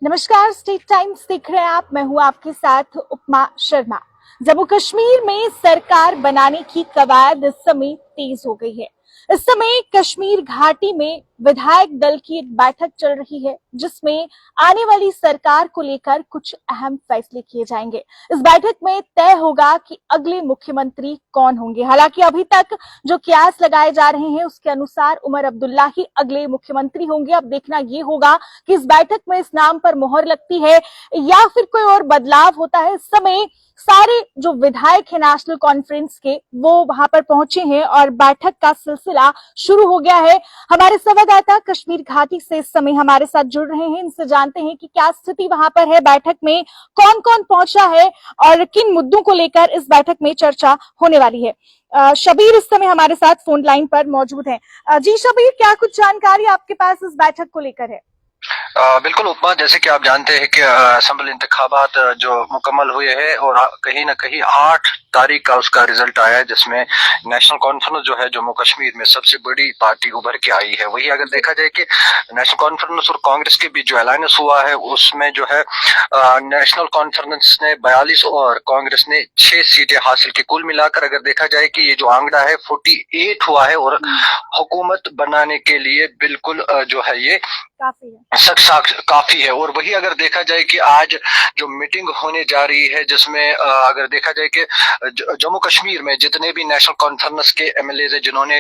नमस्कार, state times देख रहे हैं आप। मैं हूं आपके साथ उपमा शर्मा। जम्मू कश्मीर में सरकार बनाने की कवायद इस समय तेज हो गई है। इस समय कश्मीर घाटी में विधायक दल की एक बैठक चल रही है, जिसमें आने वाली सरकार को लेकर कुछ अहम फैसले किए जाएंगे। इस बैठक में तय होगा कि अगले मुख्यमंत्री कौन होंगे। हालांकि अभी तक जो कयास लगाए जा रहे हैं उसके अनुसार उमर अब्दुल्ला ही अगले मुख्यमंत्री होंगे। अब देखना ये होगा कि इस बैठक में इस नाम पर मोहर लगती है या फिर कोई और बदलाव होता है। इस समय सारे जो विधायक हैं नेशनल कॉन्फ्रेंस के, वो वहां पर पहुंचे हैं और बैठक का सिलसिला शुरू हो गया है। हमारे संवाददाता कश्मीर घाटी से इस समय हमारे साथ जुड़ रहे हैं। इनसे जानते हैं कि क्या स्थिति वहां पर है, बैठक में कौन कौन पहुंचा है और किन मुद्दों को लेकर इस बैठक में चर्चा होने वाली है। शबीर इस समय हमारे साथ फोन लाइन पर मौजूद है। जी शबीर, क्या कुछ जानकारी आपके पास इस बैठक को लेकर है? बिल्कुल उपमा, जैसे कि आप जानते हैं कि असेंबली इंतखाबात जो मुकम्मल हुए हैं और कहीं ना कहीं 8 तारीख का उसका रिजल्ट आया है, जिसमें नेशनल कॉन्फ्रेंस जो है जम्मू कश्मीर में सबसे बड़ी पार्टी उभर के आई है। वही अगर देखा जाए कि नेशनल कॉन्फ्रेंस और कांग्रेस के बीच जो अलायंस हुआ है उसमें जो है नेशनल कॉन्फ्रेंस ने 42 और कांग्रेस ने 6 सीटें हासिल की। कुल मिलाकर अगर देखा जाए कि ये जो आंकड़ा है 48 हुआ है और हुकूमत बनाने के लिए बिल्कुल जो है ये काफी है। काफी है। और वही अगर देखा जाए कि आज जो मीटिंग होने जा रही है, जिसमें अगर देखा जाए कि जम्मू कश्मीर में जितने भी नेशनल कॉन्फ्रेंस के एमएलए है जिन्होंने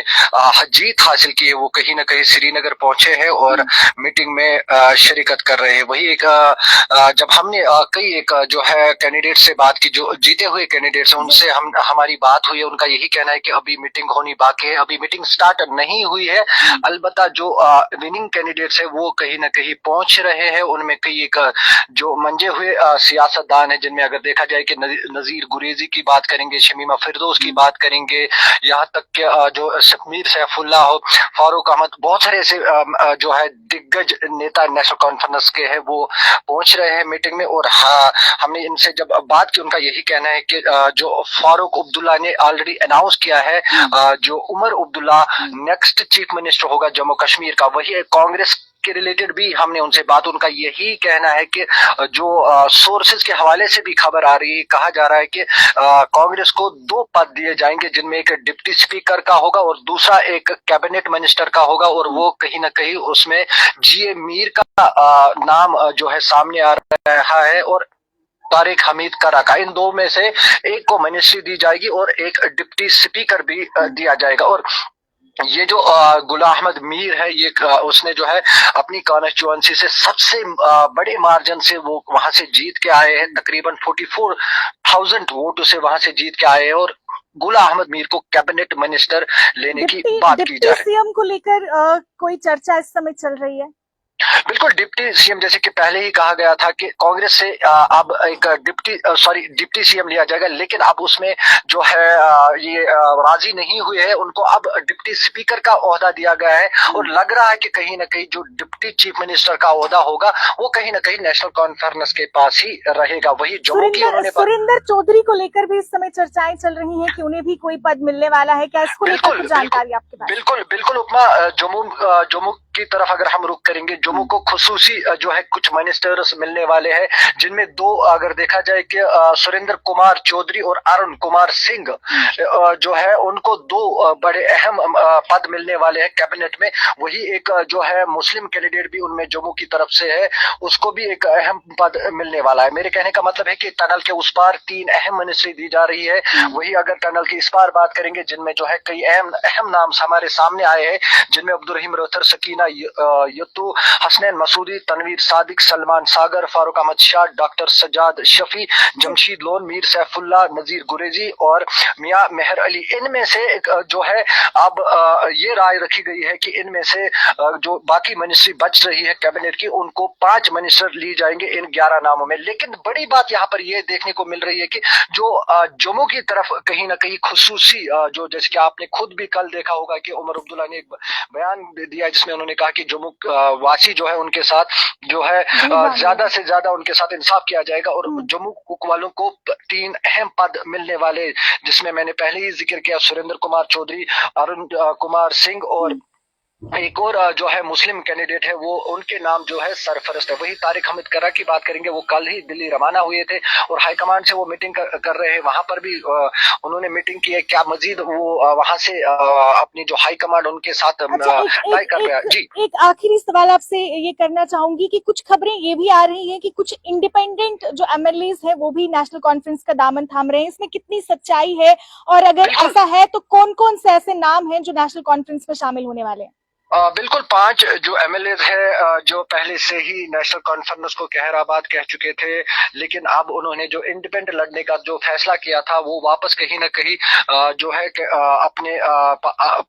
जीत हासिल की है, वो कहीं ना कहीं श्रीनगर पहुंचे हैं और मीटिंग में शिरकत कर रहे हैं। वही एक जब हमने कई एक जो है कैंडिडेट से बात की, जो जीते हुए कैंडिडेट्स हैं, उनसे हमारी बात हुई है। उनका यही कहना है कि अभी मीटिंग होनी बाकी है, अभी मीटिंग स्टार्ट नहीं हुई है। अलबत्ता जो विनिंग कैंडिडेट्स है वो कहीं ना कहीं पहुंच रहे हैं। उनमें कई एक जो मंजे हुए सियासतदान है, जिनमें अगर देखा जाए कि नजीर गुरेजी की बात करेंगे, शमीमा फिरदौस की बात करेंगे, यहाँ तक कि जो मीर सैफुल्लाह हो, फारूक अहमद, बहुत सारे ऐसे जो है दिग्गज नेता नेशनल कॉन्फ्रेंस के हैं वो पहुंच रहे हैं मीटिंग में। और हाँ, हमने इनसे जब बात की, उनका यही कहना है कि जो फारूक अब्दुल्ला ने ऑलरेडी अनाउंस किया है, जो Omar Abdullah next chief minister होगा जम्मू कश्मीर का। वही कांग्रेस के रिलेटेड भी हमने उनसे बात, उनका यही कहना है कि जो सोर्सेज के हवाले से भी खबर आ रही है, कहा जा रहा है कि कांग्रेस को 2 पद दिए जाएंगे, जिनमें एक डिप्टी स्पीकर का होगा और दूसरा एक कैबिनेट मिनिस्टर का होगा। और वो कहीं ना कहीं उसमें जीए मीर का नाम जो है सामने आ रहा है और तारिक हमीद का रखा। इन दो में से एक को मिनिस्ट्री दी जाएगी और एक डिप्टी स्पीकर भी दिया जाएगा। और ये जो गुलाम अहमद मीर है, ये उसने जो है अपनी कॉन्स्टिट्यूएंसी से सबसे बड़े मार्जिन से वो वहां से जीत के आए हैं, तकरीबन 44,000 वोटों से वहां से जीत के आए हैं। और गुलाम अहमद मीर को कैबिनेट मिनिस्टर लेने की बात की जा रही है। सीएम को लेकर कोई चर्चा इस समय चल रही है? बिल्कुल, डिप्टी सीएम, जैसे कि पहले ही कहा गया था कि कांग्रेस से अब एक डिप्टी सीएम लिया जाएगा, लेकिन अब उसमें जो है ये राजी नहीं हुए हैं, उनको अब डिप्टी स्पीकर का ओहदा दिया गया है। और लग रहा है कि कहीं ना कहीं जो डिप्टी चीफ मिनिस्टर का ओहदा होगा वो कहीं ना कहीं नेशनल कॉन्फ्रेंस के पास ही रहेगा। वही जम्मू की उन्होंने सुरेंद्र चौधरी को लेकर भी इस समय चर्चाएं चल रही हैं कि उन्हें भी कोई पद मिलने वाला है। क्या इसको लेकर कुछ जानकारी आपके पास? बिल्कुल बिल्कुल उपमा, जम्मू की तरफ अगर हम रुख करेंगे, जम्मू को खुसूसी जो है कुछ मिनिस्टर्स मिलने वाले हैं, जिनमें 2 अगर देखा जाए कि सुरेंद्र कुमार चौधरी और अरुण कुमार सिंह जो है उनको 2 बड़े अहम पद मिलने वाले हैं कैबिनेट में। वही एक जो है मुस्लिम कैंडिडेट भी उनमें जम्मू की तरफ से है, उसको भी एक अहम पद मिलने वाला है। मेरे कहने का मतलब है कि टनल के उस पार 3 अहम मिनिस्ट्री दी जा रही है। वही अगर टनल की इस पार बात करेंगे, जिनमें जो है कई अहम नाम हमारे सामने आए हैं, जिनमें अब्दुल रहीम रोहतर, सकीना यत्तू, हसनैन मसूदी, तनवीर सादिक, सलमान सागर, फारूक अहमद शाह, डॉक्टर सजाद शफी, जमशीद लोन, मीर सैफुल्लाह, नजीर गुरेजी और मियां मेहर अली। इनमें से जो है अब ये राय रखी गई है कि इनमें से जो बाकी मिनिस्ट्री बच रही है कैबिनेट की, उनको 5 मिनिस्टर ली जाएंगे इन 11 नामों में। लेकिन बड़ी बात यहाँ पर ये देखने को मिल रही है कि जो जम्मू की तरफ कहीं ना कहीं खुसूसी जो, जैसे कि आपने खुद भी कल देखा होगा कि उमर अब्दुल्ला ने एक बयान दिया जिसमें उन्होंने कहा कि जम्मू वासी जो है उनके साथ जो है ज्यादा से ज्यादा उनके साथ इंसाफ किया जाएगा। और जम्मू वालों को 3 अहम पद मिलने वाले, जिसमें मैंने पहले ही जिक्र किया, सुरेंद्र कुमार चौधरी, अरुण कुमार सिंह और एक और जो है मुस्लिम कैंडिडेट है, वो उनके नाम जो है सरफरस्त है। वही तारिक हमीद कर्रा की बात करेंगे, वो कल ही दिल्ली रवाना हुए थे और हाईकमांड से वो मीटिंग कर रहे हैं। वहां पर भी उन्होंने मीटिंग की है। क्या मजीद वो वहां से अपनी जो हाईकमांड उनके साथ अच्छा, तय कर रहा है? जी। एक आखिरी सवाल आपसे ये करना चाहूंगी कि कुछ खबरें ये भी आ रही हैं कि कुछ इंडिपेंडेंट जो एमएलएज हैं वो भी नेशनल कॉन्फ्रेंस का दामन थाम रहे हैं, इसमें कितनी सच्चाई है? और अगर बिल्कुल। ऐसा है तो कौन कौन से ऐसे नाम हैं जो नेशनल कॉन्फ्रेंस में शामिल होने वाले हैं? बिल्कुल 5 जो एमएलए है जो पहले से ही नेशनल कॉन्फ्रेंस को कहराबाद कह चुके थे, लेकिन अब उन्होंने जो इंडिपेंडेंट लड़ने का जो फैसला किया था, वो वापस कहीं न कहीं जो है कि अपने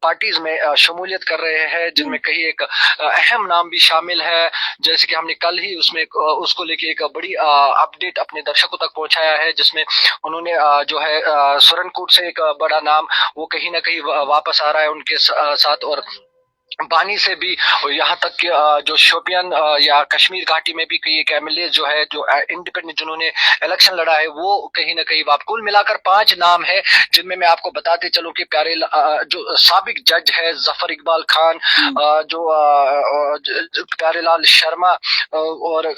पार्टीज में शमूलियत कर रहे हैं, जिनमें कहीं एक अहम नाम भी शामिल है। जैसे कि हमने कल ही उसमें उसको लेके एक बड़ी अपडेट अपने दर्शकों तक पहुंचाया है, जिसमें उन्होंने जो है सुरनकोट से एक बड़ा नाम वो कहीं न कहीं वापस आ रहा है उनके साथ, और बानी से भी, और यहाँ तक कि जो शोपियान या कश्मीर घाटी में भी कई एक एमएलए जो है, जो इंडिपेंडेंट जिन्होंने इलेक्शन लड़ा है, वो कहीं ना कहीं कुल मिलाकर 5 नाम है, जिनमें मैं आपको बताते चलूं कि जो साबिक जज है जफर इकबाल खान, जो प्यारेलाल शर्मा, और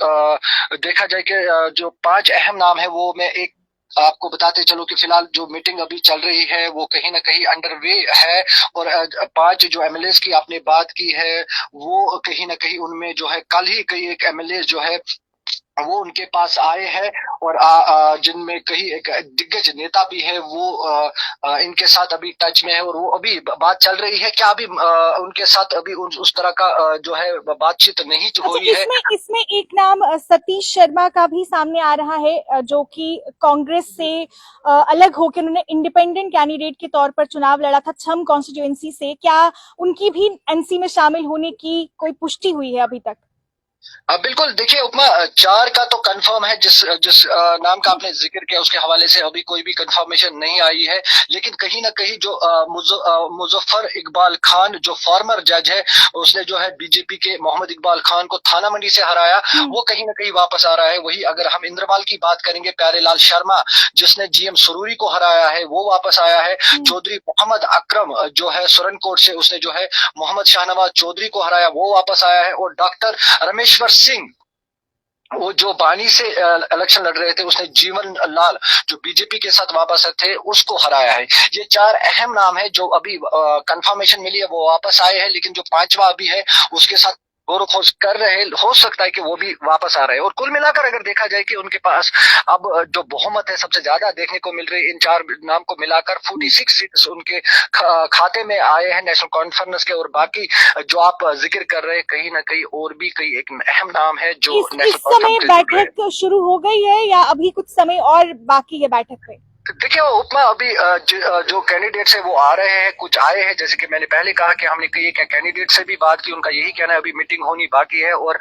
देखा जाए कि जो 5 अहम नाम है, वो मैं एक आपको बताते चलो कि फिलहाल जो मीटिंग अभी चल रही है वो कहीं ना कहीं अंडरवे है, और 5 जो एमएलए की आपने बात की है, वो कहीं ना कहीं उनमें जो है कल ही कई एक एमएलए जो है वो उनके पास आए हैं, और जिनमें कई एक दिग्गज नेता भी है, वो इनके साथ अभी टच में है, और वो अभी बात चल रही है। क्या अभी उनके साथ अभी उस तरह का जो है बातचीत नहीं अच्छा, हुई है? इसमें एक नाम सतीश शर्मा का भी सामने आ रहा है, जो कि कांग्रेस से अलग होकर उन्होंने इंडिपेंडेंट कैंडिडेट के तौर पर चुनाव लड़ा था छम कॉन्स्टिट्यूएंसी से। क्या उनकी भी एनसी में शामिल होने की कोई पुष्टि हुई है अभी तक? बिल्कुल। देखिए उपमा, 4 का तो कंफर्म है, जिस जिस नाम का आपने जिक्र किया उसके हवाले से अभी कोई भी कंफर्मेशन नहीं आई है, लेकिन कहीं ना कहीं जो मुजफ्फर इकबाल खान जो फॉर्मर जज है, उसने जो है बीजेपी के मोहम्मद इकबाल खान को थाना मंडी से हराया, वो कहीं ना कहीं वापस आ रहा है। वही अगर हम इंद्रवाल की बात करेंगे, प्यारेलाल शर्मा जिसने जीएम सुरूरी को हराया है, वो वापस आया है। चौधरी मोहम्मद अकरम जो है सुरनकोट से, उसने जो है मोहम्मद शाहनवाज चौधरी को हराया, वो वापस आया है। और डॉक्टर रमेश्वर सिंह, वो जो बानी से इलेक्शन लड़ रहे थे, उसने जीवन लाल जो बीजेपी के साथ वापस थे, उसको हराया है। ये 4 अहम नाम है जो अभी कंफर्मेशन मिली है, वो वापस आए हैं, लेकिन जो 5वां अभी है उसके साथ गौर खोज कर रहे हैं, हो सकता है कि वो भी वापस आ रहे हैं। और कुल मिलाकर अगर देखा जाए कि उनके पास अब जो बहुमत है सबसे ज्यादा देखने को मिल रही है, इन 4 नाम को मिलाकर 46 सीट्स उनके खाते में आए हैं नेशनल कॉन्फ्रेंस के। और बाकी जो आप जिक्र कर रहे हैं, कहीं ना कहीं और भी कई एक अहम नाम है जो इस समय बैठक शुरू हो गई है या अभी कुछ समय और बाकी है बैठक में? देखिए उपमा, अभी जो कैंडिडेट्स है वो आ रहे हैं, कुछ आए हैं। जैसे कि मैंने पहले कहा कि हमने कई कैंडिडेट से भी बात की, उनका यही कहना है अभी मीटिंग होनी बाकी है। और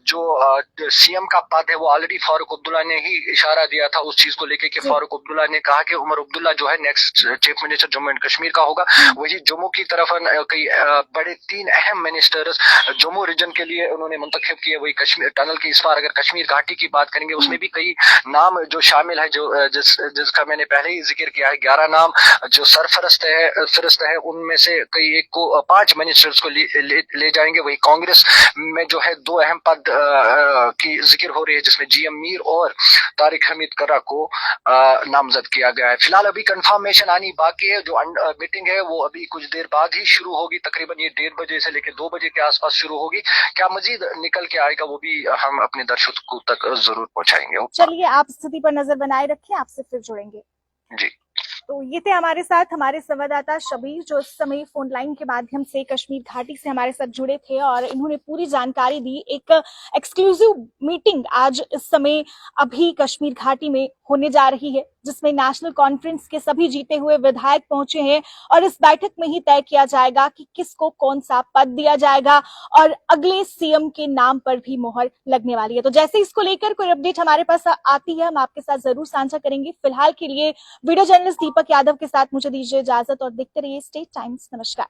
जो सीएम का पद है वो ऑलरेडी फारूक अब्दुल्ला ने ही इशारा दिया था उस चीज को लेके कि फारूक अब्दुल्ला ने कहा कि उमर अब्दुल्ला जो है next chief minister Jammu and Kashmir का होगा। वही जम्मू की तरफ कई बड़े 3 अहम मिनिस्टर्स जम्मू रीजन के लिए उन्होंने मुंतखब किए। वही कश्मीर टनल की, इस बार अगर कश्मीर घाटी की बात करेंगे, उसमें भी कई नाम जो शामिल है, जो जिसका मैंने पहले ही जिक्र किया है। 11 नाम जो फहरिस्त है, उनमें से कई एक को 5 मिनिस्टर्स को ले जाएंगे। वही कांग्रेस में जो है 2 अहम पद की जिक्र हो रही है, जिसमें जीएम मीर और तारिक हमीद कर्रा को नामजद किया गया है। फिलहाल अभी कंफर्मेशन आनी बाकी है। जो मीटिंग है वो अभी कुछ देर बाद ही शुरू होगी, तकरीबन ये 1:30 बजे से लेकर 2 बजे के आसपास शुरू होगी। क्या मजीद निकल के आएगा वो भी हम अपने दर्शकों तक जरूर पहुंचाएंगे। चलिए, आप स्थिति पर नजर बनाए रखें, आपसे फिर जुड़ेंगे। जी। तो ये थे हमारे साथ हमारे संवाददाता शबीर, जो इस समय फोन लाइन के माध्यम से कश्मीर घाटी से हमारे साथ जुड़े थे और इन्होंने पूरी जानकारी दी। एक एक्सक्लूसिव मीटिंग आज इस समय अभी कश्मीर घाटी में होने जा रही है, जिसमें नेशनल कॉन्फ्रेंस के सभी जीते हुए विधायक पहुंचे हैं और इस बैठक में ही तय किया जाएगा कि किसको कौन सा पद दिया जाएगा और अगले सीएम के नाम पर भी मोहर लगने वाली है। तो जैसे इसको लेकर कोई अपडेट हमारे पास आती है, हम आपके साथ जरूर साझा करेंगे। फिलहाल के लिए वीडियो जर्नलिस्ट दीपक यादव के साथ मुझे दीजिए इजाजत और देखते रहिए स्टेट टाइम्स। नमस्कार।